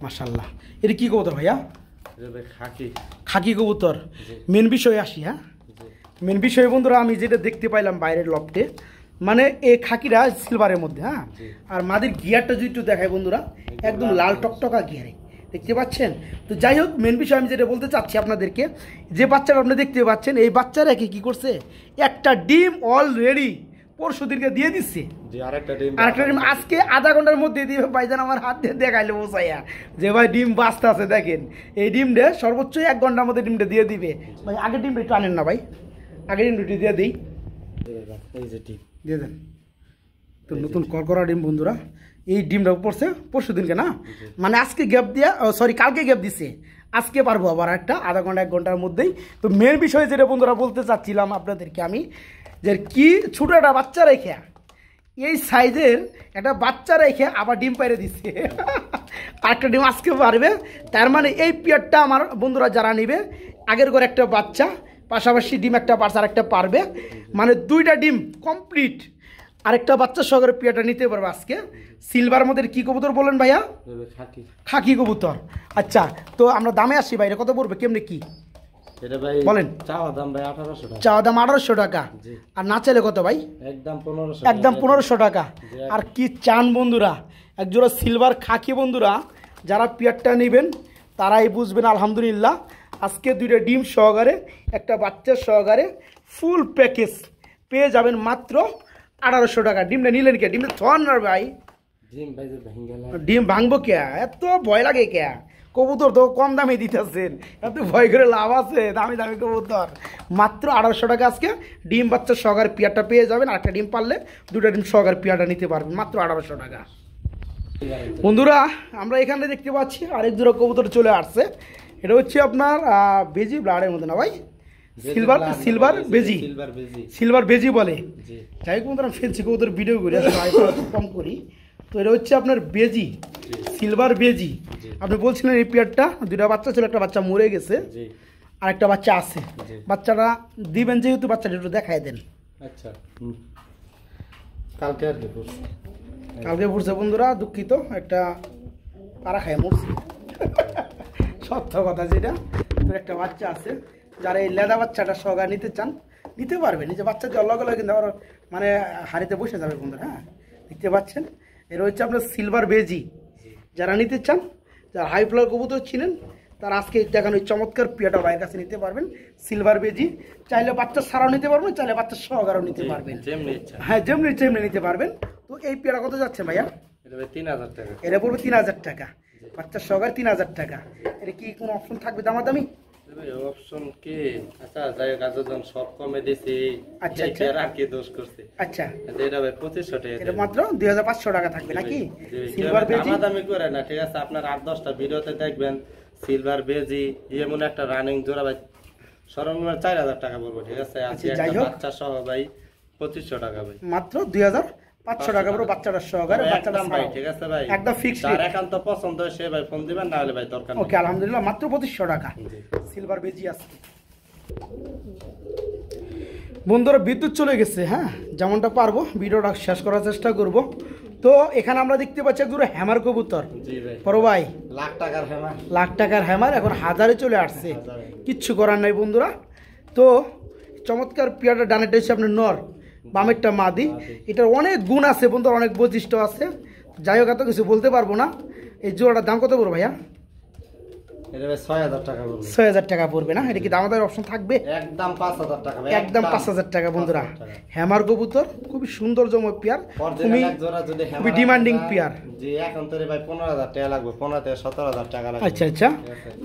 মাশাআল্লাহ, এটা কি কবুতর ভাইয়া? এটা ভাই খাকি, খাকি কবুতর। মেন বিষয়ে আসি। হ্যাঁ মেন বিষয়ে বন্ধুরা, আমি যেটা দেখতে পাইলাম বাইরের লফটে, মানে এই খাকিরা সিলভারের মধ্যে, হ্যাঁ আর মাদের গিয়ারটা যদি একটু দেখায় বন্ধুরা, একদম লাল টকটকা গিয়ারে, দেখতে পাচ্ছেন। তো যাই হোক, মেন বিষয় আমি যেটা বলতে চাচ্ছি আপনাদেরকে, যে বাচ্চাটা আপনি দেখতে পাচ্ছেন এই বাচ্চারা কি করছে, একটা ডিম অলরেডি পরশু দিনকে দিয়ে দিচ্ছে, আরেকটা ডিম আজকে আধা ঘন্টার মধ্যে দিবে। ভাইজান আমার হাত দিয়ে দেখাইলে বসাইয়া যে ভাই ডিম বাঁচতে আছে, দেখেন এই ডিমটা সর্বোচ্চ 1 ঘন্টার মধ্যে ডিমটা দিয়ে দিবে। ভাই আগের ডিমটা একটু আনেন না ভাই, আগের ডিমটা দিয়ে দিই, দিয়ে দেন। তো নতুন করকরা ডিম বন্ধুরা, এই ডিমটা পড়ছে পরশু দিনকে না, মানে আজকে গ্যাপ দিয়া, সরি কালকে গ্যাপ দিছে, আজকে পারবো আবার একটা আধা ঘন্টা 1 ঘন্টার মধ্যেই। তো মেন বিষয় যেটা বন্ধুরা বলতে চাচ্ছিলাম আপনাদেরকে আমি, যে কি ছোটো একটা বাচ্চা রেখে এই সাইজের একটা বাচ্চা রেখে আবার ডিম পাইরে দিচ্ছে। আরেকটা ডিম আজকে পারবে, তার মানে এই পিয়ারটা আমার বন্ধুরা যারা নিবে, আগের করে একটা বাচ্চা পাশাপাশি ডিম একটা পারছে, আরেকটা পারবে, মানে 2টা ডিম কমপ্লিট, আরেকটা বাচ্চা সহকারে পিয়ারটা নিতে পারবে আজকে। সিলভার মধ্যে কি কবুতর বলেন ভাইয়া? খাকি কবুতর। আচ্ছা তো আমরা দামে আসি, বাইরে কত পড়বে কেমনে কি বলেন? চাওয়া দাম ভাই 1800 টাকা, চাওয়া দাম 1800 টাকা, আর না চাইলে কত ভাই? একদম 1500 টাকা। আর কি চান বন্ধুরা, একজোড়া সিলভার খাকি বন্ধুরা, যারা পিয়ারটা নেবেন তারাই বুঝবেন আলহামদুলিল্লাহ। আজকে 2টা ডিম সহকারে একটা বাচ্চা সহকারে ফুল প্যাকেজ পেয়ে যাবেন মাত্র 1800 টাকা। ডিমটা নিলেন কে? ডিমটা থন না ভাই, ডিম ভাঙবো কে? এত ভয় লাগে কে? কবুতর তো কম দামে দিতেছেন, এত ভয় করে লাভ আছে? দামি দামি কবুতর মাত্র 1800 টাকা আজকে ডিম বাচ্চা সহকারে পিয়ারটা পেয়ে যাবেন। আরেকটা ডিম পারলে 2টা ডিম সহকারে পিয়ারটা নিতে পারবেন মাত্র 1800 টাকা। বন্ধুরা আমরা এখানে দেখতে পাচ্ছি আরেক জোড়া কবুতর চলে আসছে, এটা হচ্ছে আপনার বেজি ব্লাডের মধ্যে না ভাই, সিলভার বেজি বলে। যাই হোক বন্ধুরা, ফেন্সি কবুতর ভিডিও করি, কম করি। তো এটা হচ্ছে আপনার বেজি, সিলভার বেজি। আপনি বলছিলেন এই পেয়ারটা 2টা বাচ্চা ছিল, একটা বাচ্চা মরে গেছে, আরেকটা বাচ্চা আছে, বাচ্চাটা দিবেন যেহেতু বাচ্চাটা একটু দেখাই দেন। আচ্ছা কালকে আর কি করছি, কালকে পড়ছে বন্ধুরা, দুঃখিত, একটা পাড়া খায় মরছে সত্য কথা যেটা। তো একটা বাচ্চা আছে, যারা এই লেদা বাচ্চাটা সহকারে নিতে চান নিতে পারবেন, নিজে বাচ্চা দিয়ে অলগ অলগ কিন্তু আবার মানে হাড়িতে বসে যাবে বন্ধুরা। হ্যাঁ দেখতে পাচ্ছেন, এর হচ্ছে আপনার সিলভার বেজি। যারা নিতে চান, যারা হাই ফ্লাওয়ার কবুতর চিনেন, তারা আজকে দেখানো এই চমৎকার পিয়াটা ভাইয়ের কাছে নিতে পারবেন। সিলভার বেজি চাইলে বাচ্চা ছাড়াও নিতে পারবেন, চাইলে বাচ্চা সহকারেও নিতে পারবেন। হ্যাঁ যেমনি যেমনি নিতে পারবেন। তো এই পিয়াটা কত যাচ্ছে ভাইয়া? এটা পড়বে 3000 টাকা, বাচ্চা সহকারে 3000 টাকা। এটা কি কোনো অপশন থাকবে দামাদামি? অপশন কি? আচ্ছা যাই গাজন সব কমে দিছি। আচ্ছা আচ্ছা আর কি দোষ করছে? আচ্ছা এটা ভাই 2500 টাকা, এটা মাত্র 2500 টাকা থাকবে নাকি? সিলভার বেজি দামি করে না, ঠিক আছে? আপনার 8-10টা ভিডিওতে দেখবেন সিলভার বেজি এমন একটা রানিং জোড়া ভাই সর্বনিম্ন 4000 টাকা পড়বে, ঠিক আছে? আজকে একটা বাচ্চা সহ ভাই 2500 টাকা ভাই, মাত্র 2500 টাকা পুরো বাচ্চাটার সহকারে। বাচ্চাটা ভাই ঠিক আছে ভাই, একদম ফিক্সড। আর একান্ত পছন্দ হয় সে ভাই ফোন দিবেন, না হলে ভাই দরকার নেই। ওকে আলহামদুলিল্লাহ, মাত্র 2500 টাকা সিলভার বেজি আছে বন্ধুরা। বিদ্যুৎ চলে গেছে, হ্যাঁ যেমনটা পারবো ভিডিওটা শেষ করার চেষ্টা করব। তো এখানে আমরা দেখতে পাচ্ছি একজোড়া হ্যামার কবুতর। জি ভাই বড় ভাই, লাখ টাকার হ্যামার এখন হাজারে চলে আসছে, কিচ্ছু করার নাই বন্ধুরা। তো চমৎকার পিয়াটা ডানেটা হচ্ছে আপনার নর, বামেরটা মাদি। এটার অনেক গুণ আছে বন্ধুরা, অনেক বৈশিষ্ট্য আছে। যাই হোক এত কিছু বলতে পারবো না। এই জোড়াটার দাম কত পড়বে ভাইয়া? এটা ভাই 6000 টাকা পড়বে। 6000 টাকা পড়বে না? এটা কি দামাদার অপশন থাকবে? একদম 5000 টাকা ভাই, একদম 5000 টাকা বন্ধুরা। হ্যামার কবুতর খুবই সুন্দর জমক পেয়ার, খুবই ডিমান্ডিং পেয়ার। জি এখন তো রে ভাই 15000 টাকা লাগবে, 15 থেকে 17000 টাকা লাগবে। আচ্ছা আচ্ছা,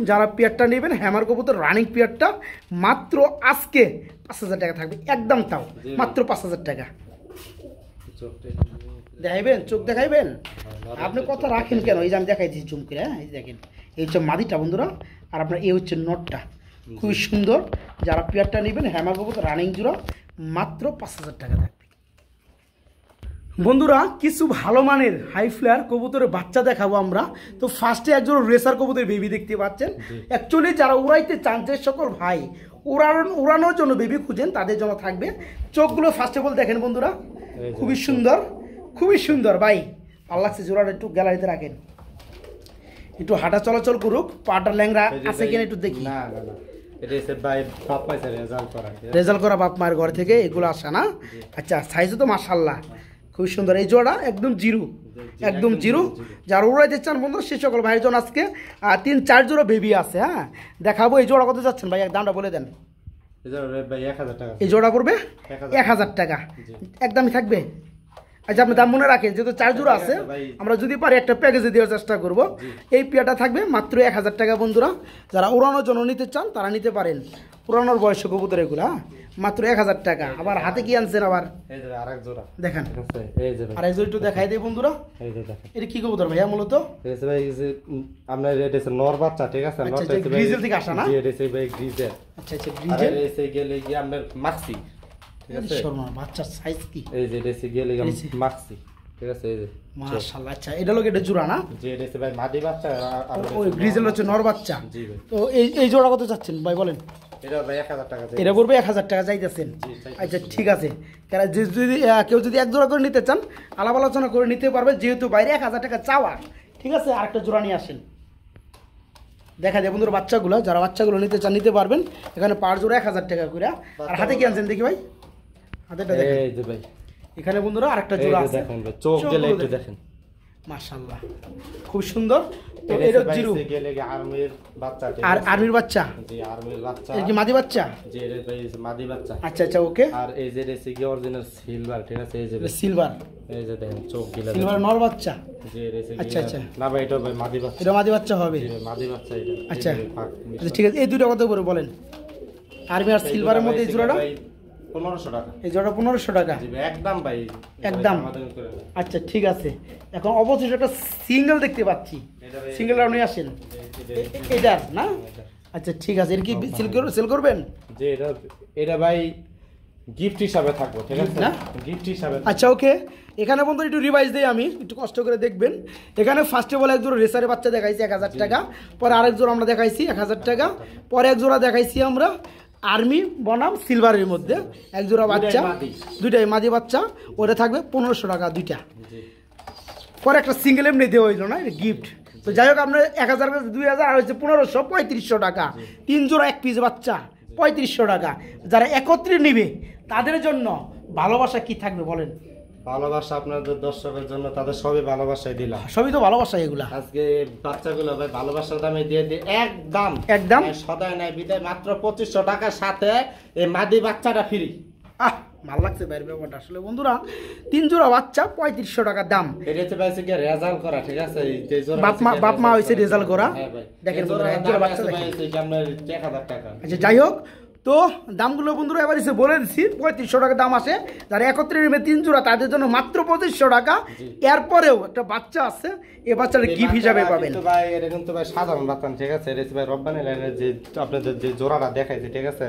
যারা পেয়ারটা নেবেন হ্যামার কবুতর রানিং পেয়ারটা মাত্র আজকে 5000 টাকা থাকবে একদম, তাও মাত্র 5000 টাকা। দেখাইবেন, চোখ দেখাইবেন? আপনি কথা রাখেন কেন? এই যে আমি দেখাই দিচ্ছি জুম করে। হ্যাঁ এই দেখেন, এই হচ্ছে মাদিটা বন্ধুরা, আর আপনার এই হচ্ছে নটটা, খুবই সুন্দর। যারা পেয়ারটা নেবেন হ্যামার কবুতর রানিং জোড়া মাত্র 5000 টাকা থাকবে বন্ধুরা। কিছু ভালো মানের হাই ফ্লায়ার কবুতরের বাচ্চা দেখাবো আমরা। তো ফার্স্টে একজন রেসার কবুতরের বেবি দেখতে পাচ্ছেন। অ্যাকচুয়ালি যারা উড়াইতে চান, যে সকল ভাই উড়ানোর জন্য বেবি খুঁজেন, তাদের জন্য থাকবে। চোখগুলো ফার্স্ট অফ অল দেখেন বন্ধুরা, খুবই সুন্দর, খুবই সুন্দর ভাই। ভালো লাগছে জোড়াটা, একটু গ্যালারিতে রাখেন, একটু হাঁটা চলাচল করুক, পাটা ল্যাংরা আছে কিনা একটু দেখি। রেজাল্ট করা বাপ মায়ের ঘর থেকে এগুলো আসে না? আচ্ছা সাইজও তো মাশাআল্লাহ খুবই সুন্দর। এই জোড়া একদম জিরো, একদম জিরো। যারা উড়াইতে চান বন্ধু সে সকল ভাইয়ের জন্য আজকে 3-4 জোড়া বেবি আছে। হ্যাঁ দেখাবো। এই জোড়া কত যাচ্ছেন ভাই? দামটা বলে দেন। এই জোড়া পড়বে 1000 টাকা, একদমই থাকবে। আচ্ছা আপনি দাম মনে রাখেন, যেহেতু 4 জোড়া আছে, আমরা যদি পারি একটা প্যাকেজে দেওয়ার চেষ্টা করব। এই পেয়ারটা থাকবে মাত্র 1000 টাকা বন্ধুরা। যারা উড়ানোর জন্য নিতে চান তারা নিতে পারেন, উড়ানোর বয়সে কবুতর এগুলা মাত্র 1000 টাকা। আবার হাতে কি আনছেন আবার দেখেন, আর এক জোড়া একটু দেখাই দিই বন্ধুরা। এটা কি কবুতর ভাইয়া? মূলত আপনার এটা হচ্ছে নর বাচ্চা, ঠিক আছে? গ্রিজেল থেকে আসা না? গ্রিজেল। আচ্ছা আচ্ছা, গ্রিজেল গেলে কি আপনার মাক্সি, ঠিক আছে? বাচ্চার সাইজ কি? এই যে দেশি গেলে মাক্সি, ঠিক আছে? এই যে মাশাআল্লাহ। আচ্ছা এটা লোক এটা জোড়া না? জি এটা ভাই মাদি বাচ্চা, আর ওই গ্রিজেল হচ্ছে নর বাচ্চা। জি ভাই। তো এই জোড়া কত চাচ্ছেন ভাই বলেন? এটা ভাই 1000 টাকা। এটা পড়বে 1000 টাকা চাইতেছেন? আচ্ছা ঠিক আছে। কারণ যদি কেউ যদি এক জোড়া করে নিতে চান আলাপ আলোচনা করে নিতে পারবে, যেহেতু বাইরে 1000 টাকা চাওয়া। ঠিক আছে, আরেকটা জোড়া নিয়ে আসেন, দেখা যায় বন্ধুরা বাচ্চাগুলো। যারা বাচ্চাগুলো নিতে চান নিতে পারবেন। এখানে পার জোড়া 1000 টাকা করে। আর হাতে কি আনছেন দেখি ভাই? হাতেটা দেখেন। এই যে ভাই এখানে বন্ধুরা আরেকটা জোড়া আছে, দেখেন ভাই, চোখ গেলে একটু দেখেন, মাশাআল্লাহ খুব সুন্দর। তো এটা জিরো গেলে আর্মির বাচ্চা। আর আর্মির বাচ্চা? জি আর্মির বাচ্চা। এই কি মাদি বাচ্চা? জি এটা ভাই মাদি বাচ্চা। আচ্ছা আচ্ছা ওকে। আর এই যে রেসিকি অরিজিনাল সিলভার, ঠিক আছে? এই যে সিলভার, এই যে দেখেন চোখ গেলে সিলভার নর বাচ্চা। জি রেসিকি। আচ্ছা আচ্ছা, না ভাই এটা ভাই মাদি বাচ্চা। এটা মাদি বাচ্চা হবে? জি মাদি বাচ্চা এটা। আচ্ছা ঠিক আছে। এই দুটো কত করে বলেন? আর্মি আর সিলভারের মধ্যে এই জোড়াটা 1500 টাকা। এই জোড়া 1500 টাকা একদম ভাই, একদম। আচ্ছা ঠিক আছে। এখন অবশ্যই একটা সিঙ্গেল দেখতে পাচ্ছি, সিঙ্গেলটা নিয়ে আসেন। এটা না? আচ্ছা ঠিক আছে। এর কি সেল করবেন? যে এটা ভাই গিফট হিসাবে থাকবো, ঠিক আছে না? গিফট হিসাবে। আচ্ছা ওকে, এখানে বন্ধু একটু রিভাইজ দেই, আমি একটু কষ্ট করে দেখবেন। এখানে ফার্স্টে বলে এক জোড়া রেসারের বাচ্চা দেখাইছি 1000 টাকা, পরে আরেক জোড়া আমরা দেখাইছি 1000 টাকা, পরে এক জোড়া দেখাইছি আমরা আর্মি বনাম সিলভারের মধ্যে এক জোড়া বাচ্চা, দুইটাই মাদি বাচ্চা, ওটা থাকবে 1500 টাকা দুইটা। পরে একটা সিঙ্গেল এমনি দেওয়া হইলো না, গিফট। তো যাই হোক, আপনার 1000 2000 আর হচ্ছে 1500, 3500 টাকা। 3 জোড়া 1 পিস বাচ্চা 3500 টাকা। যারা একত্রে নিবে তাদের জন্য ভালোবাসা কি থাকবে বলেন? ভালোবাসা আপনাদের দর্শকের জন্য, তাদের সবই ভালোবাসাই দিলাম। সবই তো ভালোবাসা এগুলা। আজকে বাচ্চাগুলো ভাই ভালোবাসার দামে দিয়ে দিই, একদম সদাই নাই বিদায়, মাত্র 2500 টাকার সাথে এই মাদি বাচ্চাটা ফ্রি। আহ, ভালো লাগছে ভাইয়ের ব্যাপারটা আসলে বন্ধুরা। 3 জোড়া বাচ্চা 3500 টাকা দাম। এটা হচ্ছে ভাই কি রেজাল্ট করা, ঠিক আছে? এই যে জোড়া বাপ মা হইছে রেজাল্ট করা। হ্যাঁ ভাই, দেখেন বন্ধুরা, এক জোড়া বাচ্চা দেখেন, এটা আপনার 1000 টাকা। আচ্ছা যাই হোক, তো দামগুলো বন্ধুরা এবার এসে বলে দিচ্ছি। 3500 টাকা দাম আসে, যারা একত্রে নেবে 3 জোড়া তাদের জন্য মাত্র 2500 টাকা। এরপরেও একটা বাচ্চা আছে, এই বাচ্চাটা গিফট হিসাবে পাবেন। কিন্তু ভাই এটা কিন্তু ভাই সাধারণ বাচ্চা, ঠিক আছে? এটা হচ্ছে ভাই রব্বানি লাইনের যে আপনাদের যে জোড়াটা দেখাইছে, ঠিক আছে?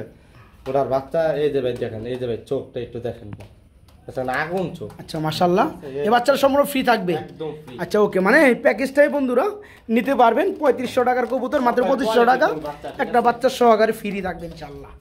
ওটার বাচ্চা এই যে ভাই দেখেন, এই যে ভাই চোখটা একটু দেখেন, আচ্ছা না আগুন চোখ। আচ্ছা মাশাআল্লাহ, এই বাচ্চাটা সম্পূর্ণ ফ্রি থাকবে। একদম ফ্রি। আচ্ছা ওকে, মানে এই প্যাকেজটাই বন্ধুরা নিতে পারবেন। 3500 টাকার কবুতর মাত্র 2500 টাকা, একটা বাচ্চা সহকারে ফ্রি থাকবে ইনশাআল্লাহ।